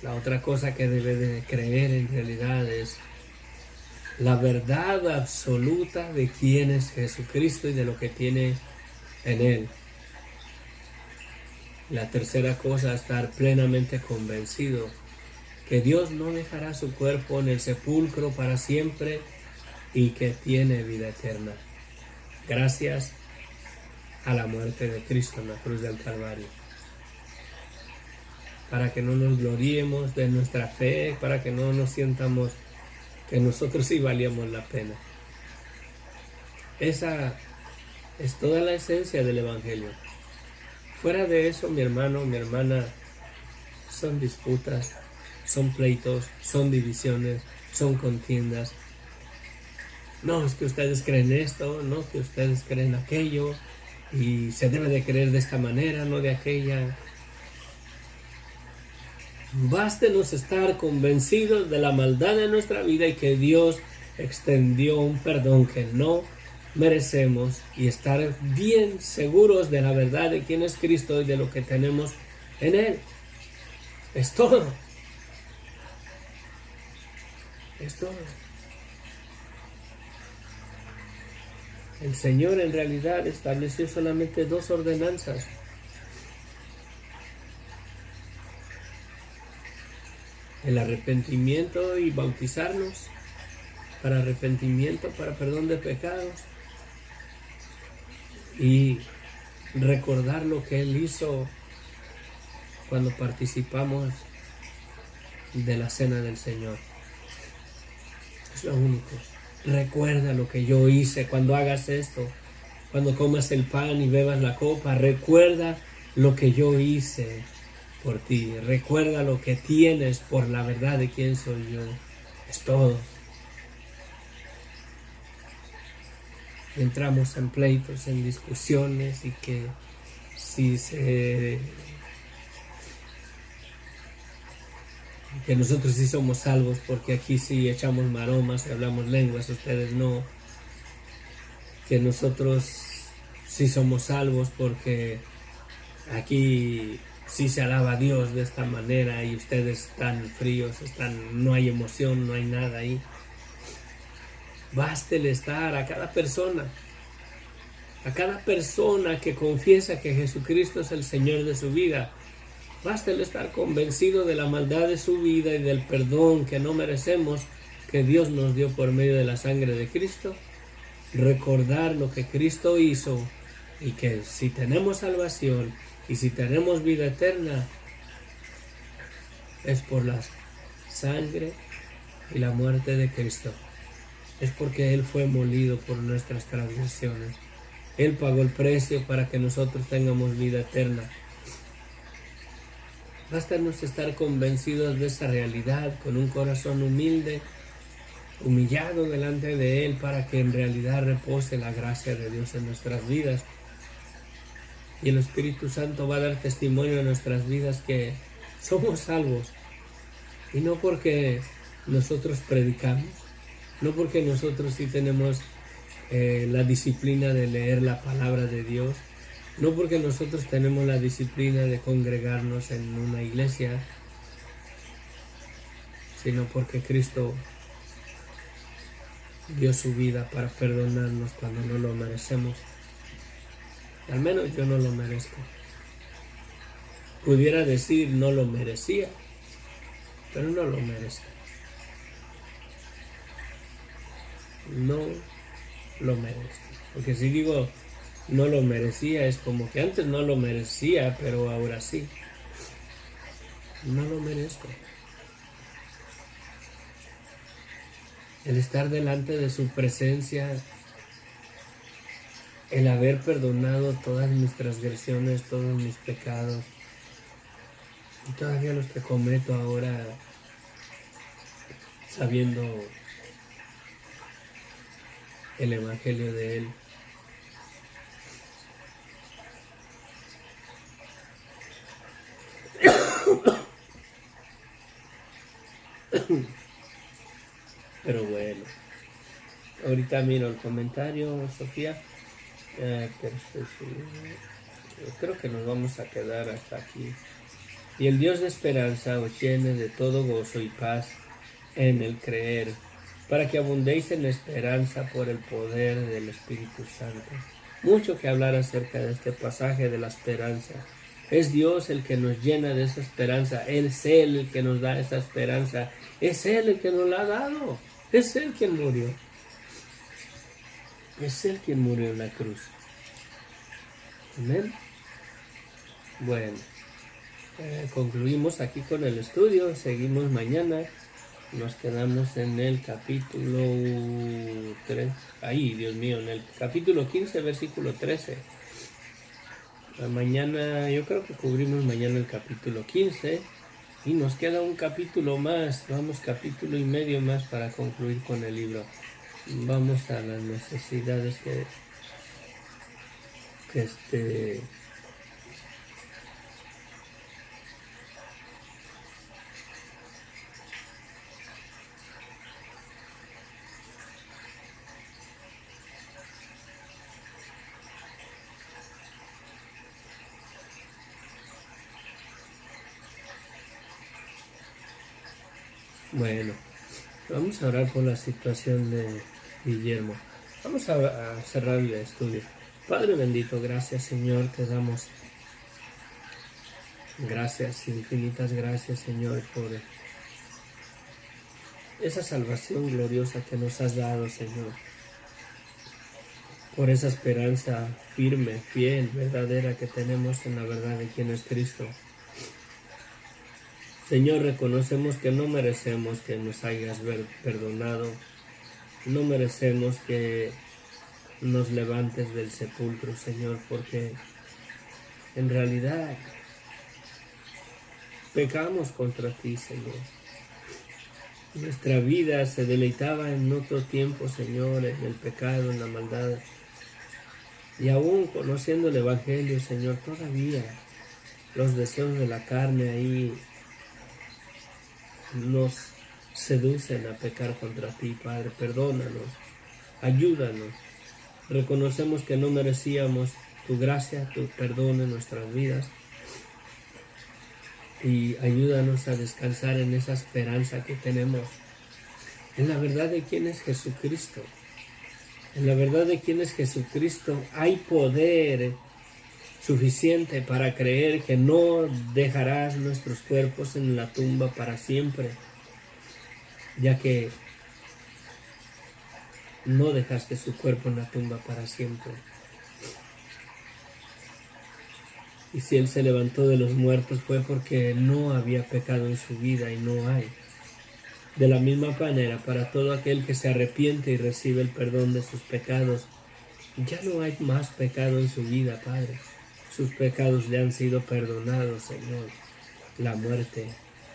La otra cosa que debe de creer en realidad es la verdad absoluta de quién es Jesucristo y de lo que tiene en Él. La tercera cosa, estar plenamente convencido que Dios no dejará su cuerpo en el sepulcro para siempre y que tiene vida eterna. Gracias a la muerte de Cristo en la cruz del Calvario. Para que no nos gloriemos de nuestra fe, para que no nos sientamos que nosotros sí valíamos la pena. Esa es toda la esencia del Evangelio. Fuera de eso, mi hermano, mi hermana, son disputas, son pleitos, son divisiones, son contiendas. No, es que ustedes creen esto, no, que ustedes creen aquello, y se debe de creer de esta manera, no de aquella. Bástenos estar convencidos de la maldad de nuestra vida y que Dios extendió un perdón que no merecemos y estar bien seguros de la verdad de quién es Cristo y de lo que tenemos en Él. Es todo. Es todo. El Señor en realidad estableció solamente 2 ordenanzas. El arrepentimiento y bautizarnos para arrepentimiento, para perdón de pecados. Y recordar lo que Él hizo cuando participamos de la cena del Señor. Es lo único. Recuerda lo que yo hice cuando hagas esto. Cuando comas el pan y bebas la copa, recuerda lo que yo hice por ti. Recuerda lo que tienes por la verdad de quién soy yo. Es todo. Entramos en pleitos, en discusiones y que que nosotros sí somos salvos porque aquí sí echamos maromas y hablamos lenguas, ustedes no. Que nosotros sí somos salvos porque aquí sí se alaba a Dios de esta manera y ustedes están fríos, no hay emoción, no hay nada ahí. Bástele estar a cada persona que confiesa que Jesucristo es el Señor de su vida. Bástele estar convencido de la maldad de su vida y del perdón que no merecemos, que Dios nos dio por medio de la sangre de Cristo. Recordar lo que Cristo hizo y que si tenemos salvación y si tenemos vida eterna, es por la sangre y la muerte de Cristo. Es porque Él fue molido por nuestras transgresiones. Él pagó el precio para que nosotros tengamos vida eterna. Bástanos estar convencidos de esa realidad con un corazón humilde, humillado delante de Él, para que en realidad repose la gracia de Dios en nuestras vidas. Y el Espíritu Santo va a dar testimonio en nuestras vidas que somos salvos. Y no porque nosotros predicamos, no porque nosotros sí tenemos la disciplina de leer la palabra de Dios, no porque nosotros tenemos la disciplina de congregarnos en una iglesia, sino porque Cristo dio su vida para perdonarnos cuando no lo merecemos. Al menos yo no lo merezco. Pudiera decir no lo merecía, pero no lo merezco. No lo merezco. Porque si digo no lo merecía, es como que antes no lo merecía, pero ahora sí. No lo merezco. El estar delante de su presencia, el haber perdonado todas mis transgresiones, todos mis pecados, y todavía los que cometo ahora, sabiendo el evangelio de Él. Pero bueno, ahorita miro el comentario, Sofía, pero creo que nos vamos a quedar hasta aquí. Y el Dios de esperanza os llene de todo gozo y paz en el creer, para que abundéis en esperanza por el poder del Espíritu Santo. Mucho que hablar acerca de este pasaje de la esperanza. Es Dios el que nos llena de esa esperanza, es Él el que nos da esa esperanza, es Él el que nos la ha dado, es Él quien murió. Es Él quien murió en la cruz. Amén. Bueno, concluimos aquí con el estudio, seguimos mañana. Nos quedamos en el capítulo 3, ahí, Dios mío, en el capítulo 15, versículo 13. Mañana, yo creo que cubrimos mañana el capítulo 15 y nos queda un capítulo más, vamos, capítulo y medio más para concluir con el libro. Vamos a las necesidades que Bueno, vamos a orar por la situación de Guillermo. Vamos a cerrar el estudio. Padre bendito, gracias Señor, te damos gracias, infinitas gracias Señor, por esa salvación gloriosa que nos has dado, Señor. Por esa esperanza firme, fiel, verdadera que tenemos en la verdad de quién es Cristo. Señor, reconocemos que no merecemos que nos hayas perdonado, no merecemos que nos levantes del sepulcro, Señor, porque en realidad pecamos contra ti, Señor. Nuestra vida se deleitaba en otro tiempo, Señor, en el pecado, en la maldad. Y aún conociendo el Evangelio, Señor, todavía los deseos de la carne ahí nos seducen a pecar contra ti, Padre. Perdónanos, ayúdanos. Reconocemos que no merecíamos tu gracia, tu perdón en nuestras vidas. Y ayúdanos a descansar en esa esperanza que tenemos, en la verdad de quién es Jesucristo. En la verdad de quién es Jesucristo hay poder suficiente para creer que no dejarás nuestros cuerpos en la tumba para siempre, ya que no dejaste su cuerpo en la tumba para siempre. Y si Él se levantó de los muertos fue porque no había pecado en su vida y no hay. De la misma manera, para todo aquel que se arrepiente y recibe el perdón de sus pecados, ya no hay más pecado en su vida, Padre. Sus pecados le han sido perdonados, Señor. La muerte,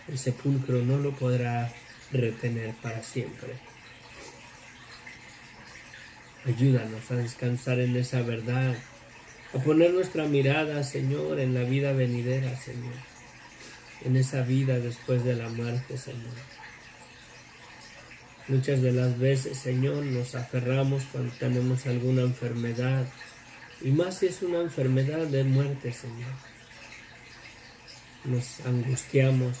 el sepulcro no lo podrá retener para siempre. Ayúdanos a descansar en esa verdad, a poner nuestra mirada, Señor, en la vida venidera, Señor, en esa vida después de la muerte, Señor. Muchas de las veces, Señor, nos aferramos cuando tenemos alguna enfermedad, y más si es una enfermedad de muerte, Señor. Nos angustiamos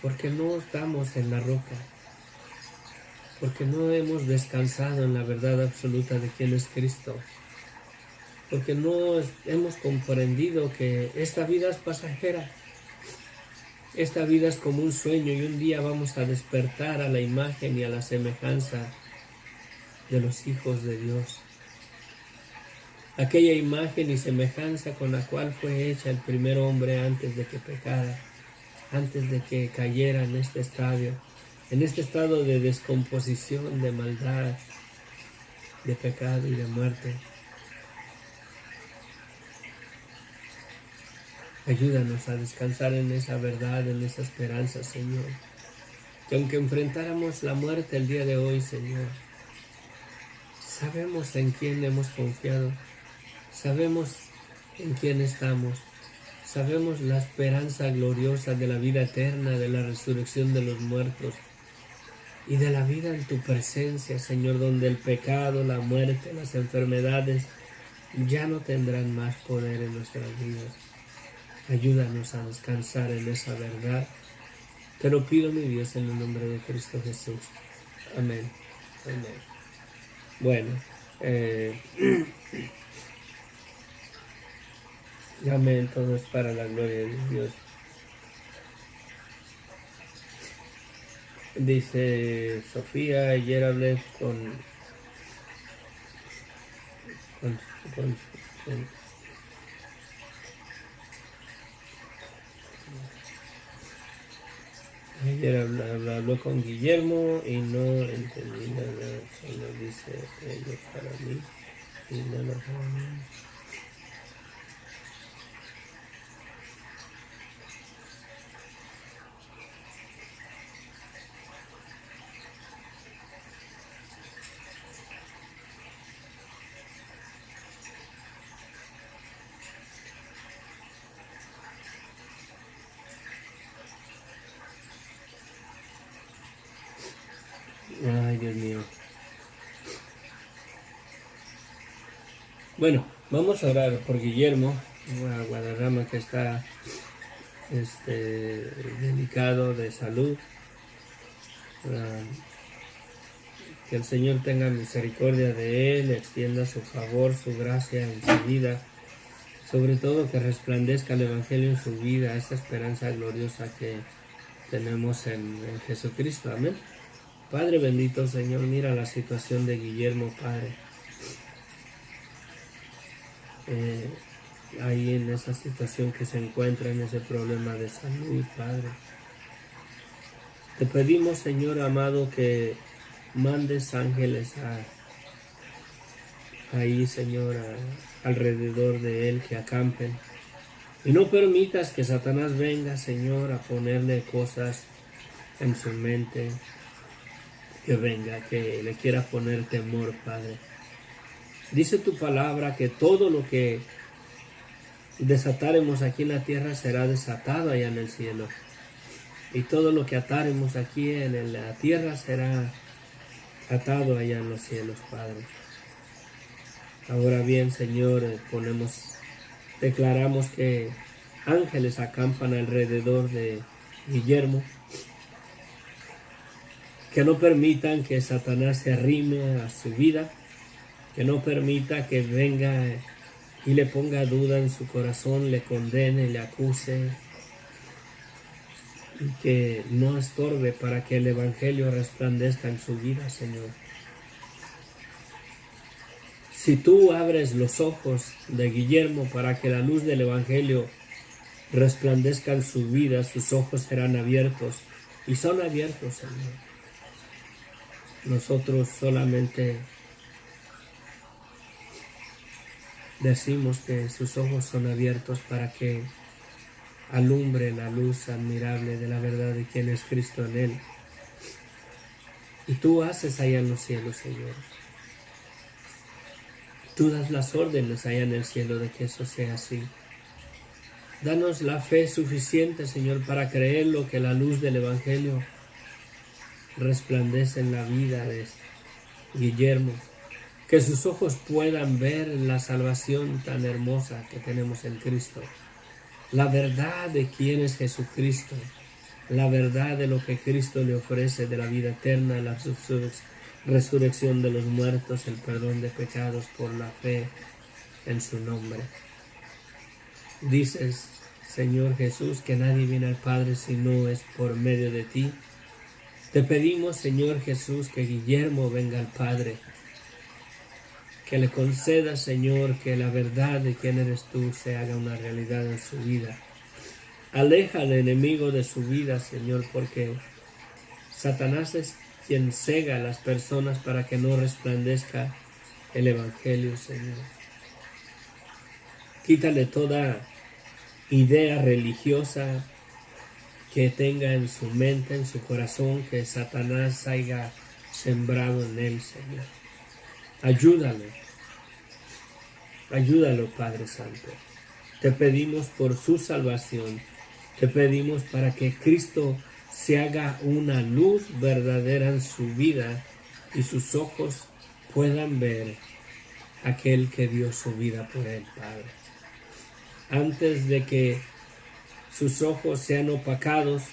porque no estamos en la roca, porque no hemos descansado en la verdad absoluta de quién es Cristo, porque no hemos comprendido que esta vida es pasajera. Esta vida es como un sueño y un día vamos a despertar a la imagen y a la semejanza de los hijos de Dios. Aquella imagen y semejanza con la cual fue hecha el primer hombre antes de que pecara, antes de que cayera en este estado de descomposición, de maldad, de pecado y de muerte. Ayúdanos a descansar en esa verdad, en esa esperanza, Señor. Que aunque enfrentáramos la muerte el día de hoy, Señor, sabemos en quién hemos confiado, sabemos en quién estamos, sabemos la esperanza gloriosa de la vida eterna, de la resurrección de los muertos y de la vida en tu presencia, Señor, donde el pecado, la muerte, las enfermedades ya no tendrán más poder en nuestras vidas. Ayúdanos a descansar en esa verdad. Te lo pido, mi Dios, en el nombre de Cristo Jesús. Amén. Amén. Bueno, amén, todo es para la gloria de Dios. Dice Sofía, ayer hablé ayer habló con Guillermo y no entendí nada, solo dice ello para mí y nada para mí. Ay, Dios mío. Bueno, vamos a orar por Guillermo a Guadarrama, que está delicado de salud. Que el Señor tenga misericordia de él, extienda su favor, su gracia en su vida, sobre todo que resplandezca el Evangelio en su vida, esa esperanza gloriosa que tenemos en Jesucristo. Amén. Padre bendito, Señor, mira la situación de Guillermo, Padre. Ahí en esa situación que se encuentra, en ese problema de salud, Padre. Te pedimos, Señor amado, que mandes ángeles ahí, Señor, alrededor de él, que acampen. Y no permitas que Satanás venga, Señor, a ponerle cosas en su mente, que venga, que le quiera poner temor, Padre. Dice tu palabra que todo lo que desataremos aquí en la tierra será desatado allá en el cielo. Y todo lo que ataremos aquí en la tierra será atado allá en los cielos, Padre. Ahora bien, Señor, declaramos que ángeles acampan alrededor de Guillermo, que no permitan que Satanás se arrime a su vida, que no permita que venga y le ponga duda en su corazón, le condene, le acuse, y que no estorbe para que el Evangelio resplandezca en su vida, Señor. Si tú abres los ojos de Guillermo para que la luz del Evangelio resplandezca en su vida, sus ojos serán abiertos, y son abiertos, Señor. Nosotros solamente decimos que sus ojos son abiertos para que alumbre la luz admirable de la verdad de quién es Cristo en él. Y tú haces allá en los cielos, Señor. Tú das las órdenes allá en el cielo de que eso sea así. Danos la fe suficiente, Señor, para creer lo que la luz del Evangelio resplandece en la vida de Guillermo, que sus ojos puedan ver la salvación tan hermosa que tenemos en Cristo, la verdad de quién es Jesucristo, la verdad de lo que Cristo le ofrece, de la vida eterna, la resurrección de los muertos, el perdón de pecados por la fe en su nombre. Dices, Señor Jesús, que nadie viene al Padre si no es por medio de ti. Te pedimos, Señor Jesús, que Guillermo venga al Padre, que le conceda, Señor, que la verdad de quién eres tú se haga una realidad en su vida. Aleja al enemigo de su vida, Señor, porque Satanás es quien cega a las personas para que no resplandezca el Evangelio, Señor. Quítale toda idea religiosa que tenga en su mente, en su corazón, que Satanás haya sembrado en él, Señor. Ayúdalo, Padre Santo. Te pedimos por su salvación, te pedimos para que Cristo se haga una luz verdadera en su vida y sus ojos puedan ver aquel que dio su vida por él, Padre. Antes de que sus ojos sean opacados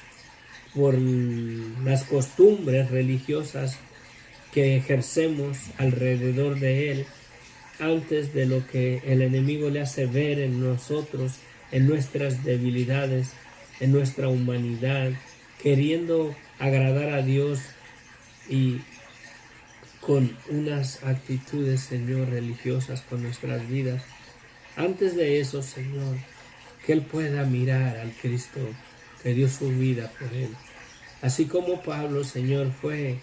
por las costumbres religiosas que ejercemos alrededor de él, antes de lo que el enemigo le hace ver en nosotros, en nuestras debilidades, en nuestra humanidad, queriendo agradar a Dios y con unas actitudes, Señor, religiosas con nuestras vidas. Antes de eso, Señor, que Él pueda mirar al Cristo que dio su vida por Él. Así como Pablo, Señor, fue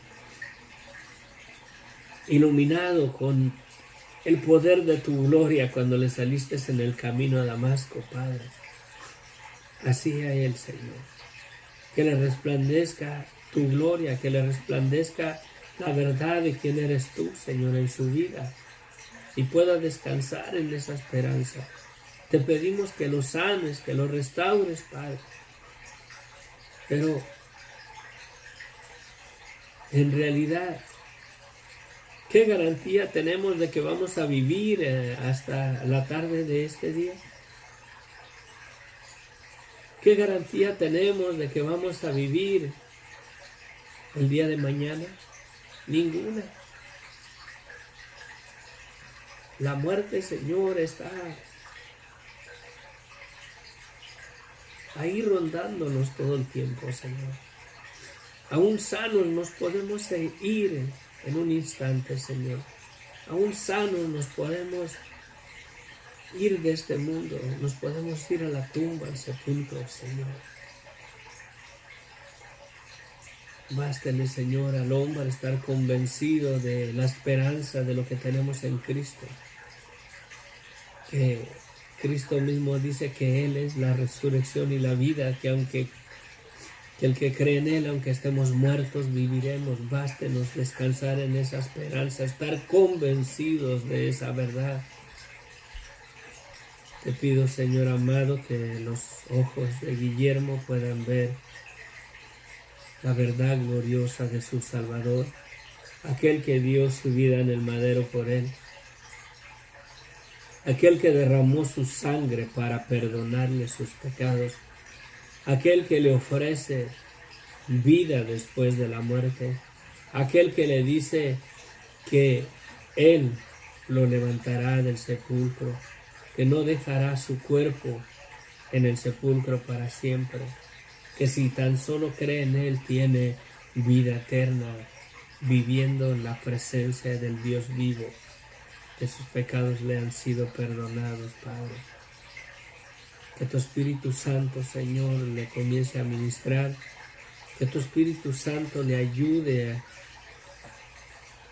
iluminado con el poder de tu gloria cuando le saliste en el camino a Damasco, Padre. Así a Él, Señor. Que le resplandezca tu gloria, que le resplandezca la verdad de quién eres tú, Señor, en su vida. Y pueda descansar en esa esperanza. Te pedimos que lo sanes, que lo restaures, Padre. Pero en realidad, ¿qué garantía tenemos de que vamos a vivir hasta la tarde de este día? ¿Qué garantía tenemos de que vamos a vivir el día de mañana? Ninguna. La muerte, Señor, está ahí rondándonos todo el tiempo, Señor. Aún sanos nos podemos ir en un instante, Señor. Aún sanos nos podemos ir de este mundo, nos podemos ir a la tumba, al sepulcro, Señor. Bástele, Señor, al hombre estar convencido de la esperanza de lo que tenemos en Cristo. Que Cristo mismo dice que Él es la resurrección y la vida, que el que cree en Él, aunque estemos muertos, viviremos. Bástenos descansar en esa esperanza, estar convencidos de esa verdad. Te pido, Señor amado, que los ojos de Guillermo puedan ver la verdad gloriosa de su Salvador, aquel que dio su vida en el madero por él, aquel que derramó su sangre para perdonarle sus pecados, aquel que le ofrece vida después de la muerte, aquel que le dice que Él lo levantará del sepulcro, que no dejará su cuerpo en el sepulcro para siempre, que si tan solo cree en Él tiene vida eterna, viviendo en la presencia del Dios vivo, que sus pecados le han sido perdonados, Padre. Que tu Espíritu Santo, Señor, le comience a ministrar, que tu Espíritu Santo le ayude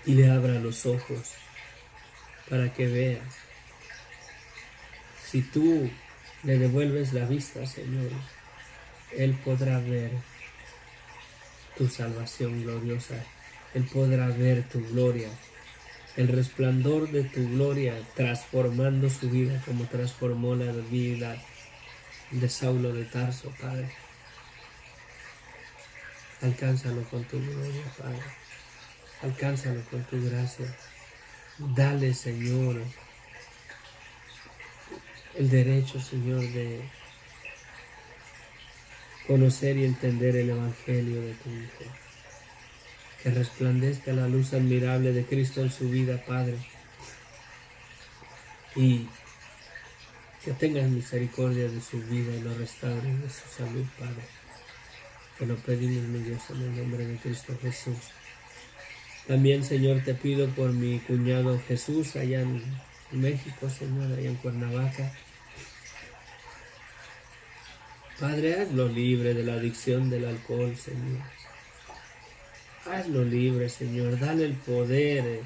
y le abra los ojos para que vea. Si tú le devuelves la vista, Señor, Él podrá ver tu salvación gloriosa. Él podrá ver tu gloria, el resplandor de tu gloria, transformando su vida como transformó la vida de Saulo de Tarso, Padre. Alcánzalo con tu gloria, Padre. Alcánzalo con tu gracia. Dale, Señor, el derecho, Señor, de conocer y entender el Evangelio de tu Hijo. Que resplandezca la luz admirable de Cristo en su vida, Padre. Y que tengas misericordia de su vida y lo restaures de su salud, Padre. Te lo pedimos, mi Dios, en el nombre de Cristo Jesús. También, Señor, te pido por mi cuñado Jesús allá en México, Señor, allá en Cuernavaca. Padre, hazlo libre de la adicción del alcohol, Señor. Hazlo libre, Señor. Dale el poder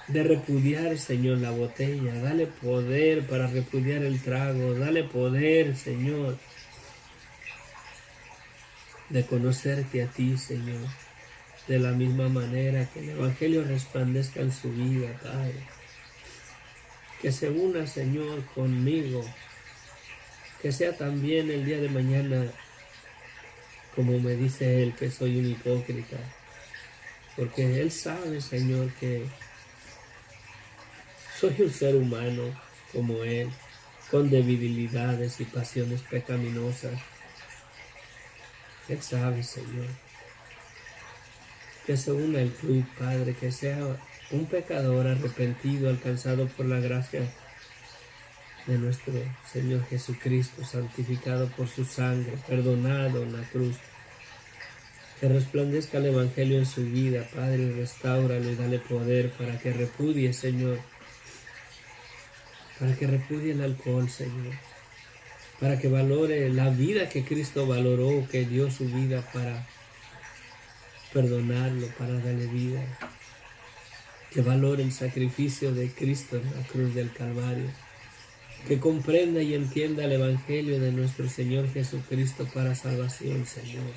de repudiar, Señor, la botella. Dale poder para repudiar el trago. Dale poder, Señor, de conocerte a ti, Señor. De la misma manera que el Evangelio resplandezca en su vida, Padre. Que se una, Señor, conmigo. Que sea también el día de mañana, como me dice él, que soy un hipócrita. Porque él sabe, Señor, que soy un ser humano como él, con debilidades y pasiones pecaminosas. Él sabe, Señor. Que se una el club, Padre, que sea un pecador arrepentido, alcanzado por la gracia de nuestro Señor Jesucristo, santificado por su sangre, perdonado en la cruz. Que resplandezca el Evangelio en su vida, Padre, y restáuralo y dale poder para que repudie, Señor, para que repudie el alcohol, Señor, para que valore la vida que Cristo valoró, que dio su vida para perdonarlo, para darle vida. Que valore el sacrificio de Cristo en la cruz del Calvario. Que comprenda y entienda el Evangelio de nuestro Señor Jesucristo para salvación, Señor.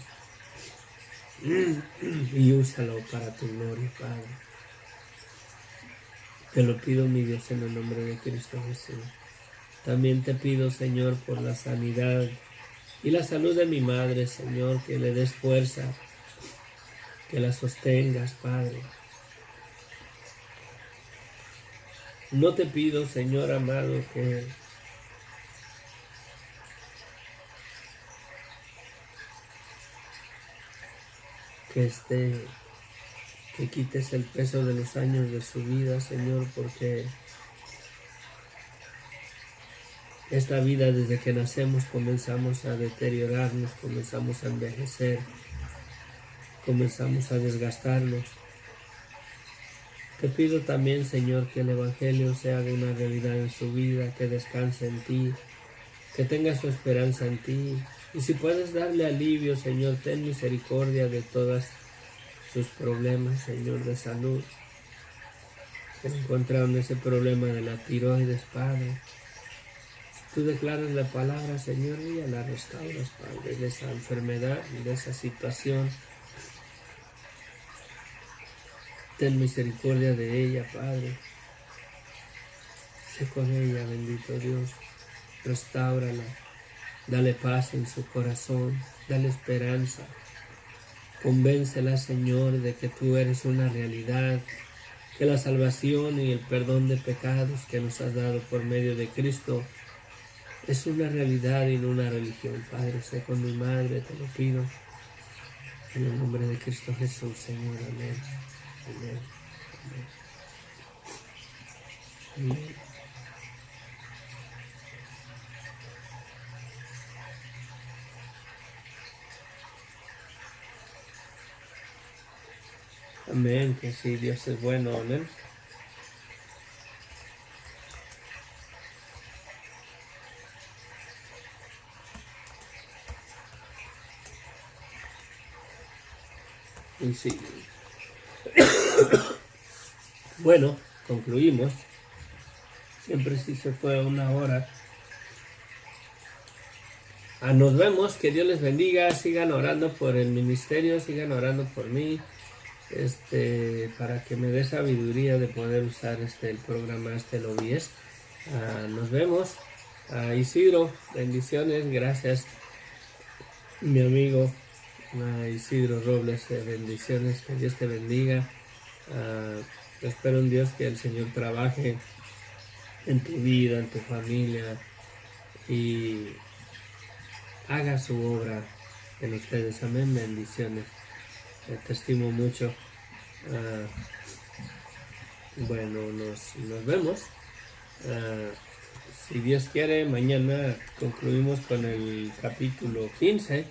Y úsalo para tu gloria, Padre. Te lo pido, mi Dios, en el nombre de Cristo Jesús. También te pido, Señor, por la sanidad y la salud de mi madre, Señor, que le des fuerza, que la sostengas, Padre. No te pido, Señor amado, que quites el peso de los años de su vida, Señor, porque esta vida desde que nacemos comenzamos a deteriorarnos, comenzamos a envejecer, comenzamos a desgastarnos. Te pido también, Señor, que el Evangelio se haga una realidad en su vida, que descanse en ti, que tenga su esperanza en ti. Y si puedes darle alivio, Señor, ten misericordia de todos sus problemas, Señor, de salud. Que encontraron ese problema de la tiroides, Padre. Si tú declaras la palabra, Señor, ella la restauras, Padre, de esa enfermedad y de esa situación. Ten misericordia de ella, Padre. Sé con ella, bendito Dios. Restáurala. Dale paz en su corazón. Dale esperanza. Convéncela, Señor, de que tú eres una realidad. Que la salvación y el perdón de pecados que nos has dado por medio de Cristo es una realidad y no una religión. Padre, sé con mi madre, te lo pido. En el nombre de Cristo Jesús, Señor. Amén. Amén. Amén. Amén. Amén, que sí, Dios es bueno, amén. Y sí. Bueno, concluimos. Siempre sí se fue una hora. Nos vemos, que Dios les bendiga, sigan orando por el ministerio, sigan orando por mí, para que me dé sabiduría de poder usar el programa, el OBS. Nos vemos. Isidro, bendiciones, gracias, mi amigo. Isidro Robles, bendiciones, que Dios te bendiga. Espero en Dios que el Señor trabaje en tu vida, en tu familia y haga su obra en ustedes. Amén, bendiciones. Te estimo mucho. Bueno, nos vemos. Si Dios quiere, mañana concluimos con el capítulo 15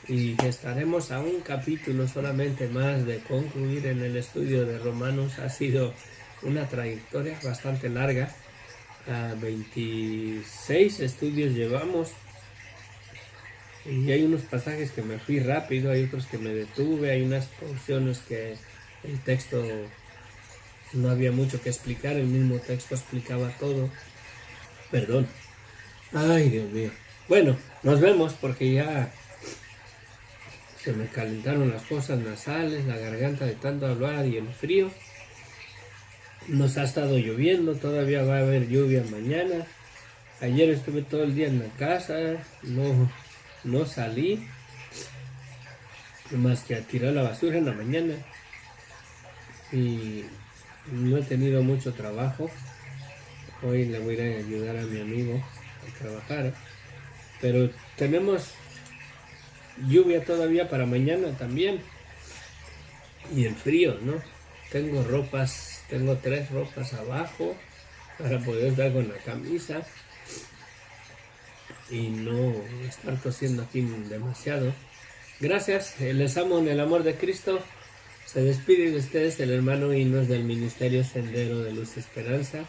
y estaremos a un capítulo solamente más de concluir en el estudio de Romanos. Ha sido una trayectoria bastante larga. 26 estudios llevamos y hay unos pasajes que me fui rápido, hay otros que me detuve, hay unas porciones que el texto no había mucho que explicar, el mismo texto explicaba todo. Perdón. Ay, Dios mío. Bueno, nos vemos porque ya se me calentaron las fosas nasales, la garganta de tanto hablar y el frío. Nos ha estado lloviendo, todavía va a haber lluvia mañana. Ayer estuve todo el día en la casa, no salí, más que a tirar la basura en la mañana. Y no he tenido mucho trabajo. Hoy le voy a ir a ayudar a mi amigo a trabajar. Pero tenemos lluvia todavía para mañana también. Y el frío, ¿no? Tengo 3 ropas abajo para poder estar con la camisa y no estar tosiendo aquí demasiado. Gracias, les amo en el amor de Cristo. Se despide de ustedes el hermano Inos del Ministerio Sendero de Luz y Esperanza.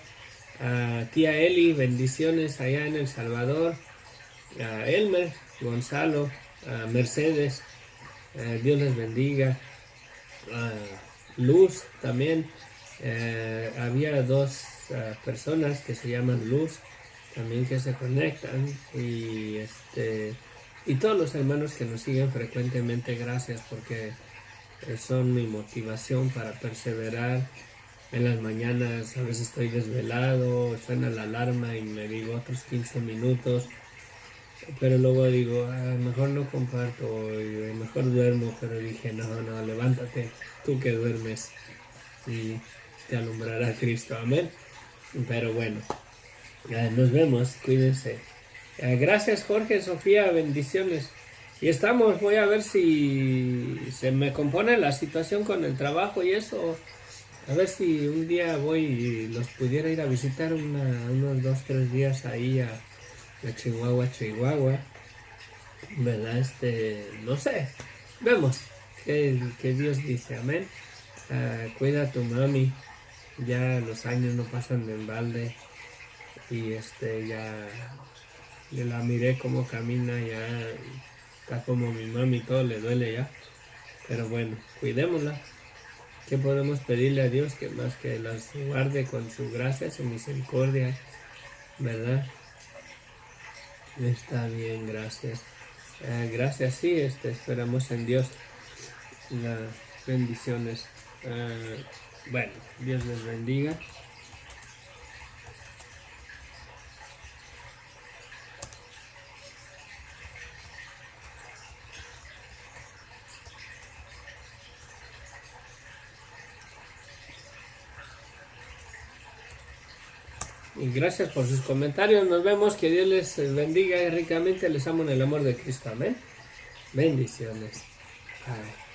A tía Eli, bendiciones allá en El Salvador. A Elmer, Gonzalo, a Mercedes, Dios les bendiga. A Luz también. Había 2 personas que se llaman Luz también que se conectan y todos los hermanos que nos siguen frecuentemente, gracias porque son mi motivación para perseverar. En las mañanas a veces estoy desvelado, suena la alarma y me digo otros 15 minutos, pero luego digo, mejor no comparto, mejor duermo, pero dije, no, levántate, tú que duermes y te alumbrará Cristo, amén. Pero bueno, nos vemos, cuídense. Gracias Jorge, Sofía, bendiciones. Y voy a ver si se me compone la situación con el trabajo y eso. A ver si un día voy y los pudiera ir a visitar unos 2-3 días ahí a Chihuahua, ¿verdad? No sé, vemos que Dios dice, amén. Cuida a tu mami, ya los años no pasan de balde y ya la miré como camina, ya está como mi mami, todo le duele ya, pero bueno, cuidémosla. ¿Qué podemos pedirle a Dios que más que las guarde con su gracia, su misericordia, verdad? Está bien, gracias. Gracias, sí, esperamos en Dios las bendiciones. Bueno, Dios les bendiga. Y gracias por sus comentarios. Nos vemos. Que Dios les bendiga ricamente. Les amo en el amor de Cristo. Amén. Bendiciones. Bye.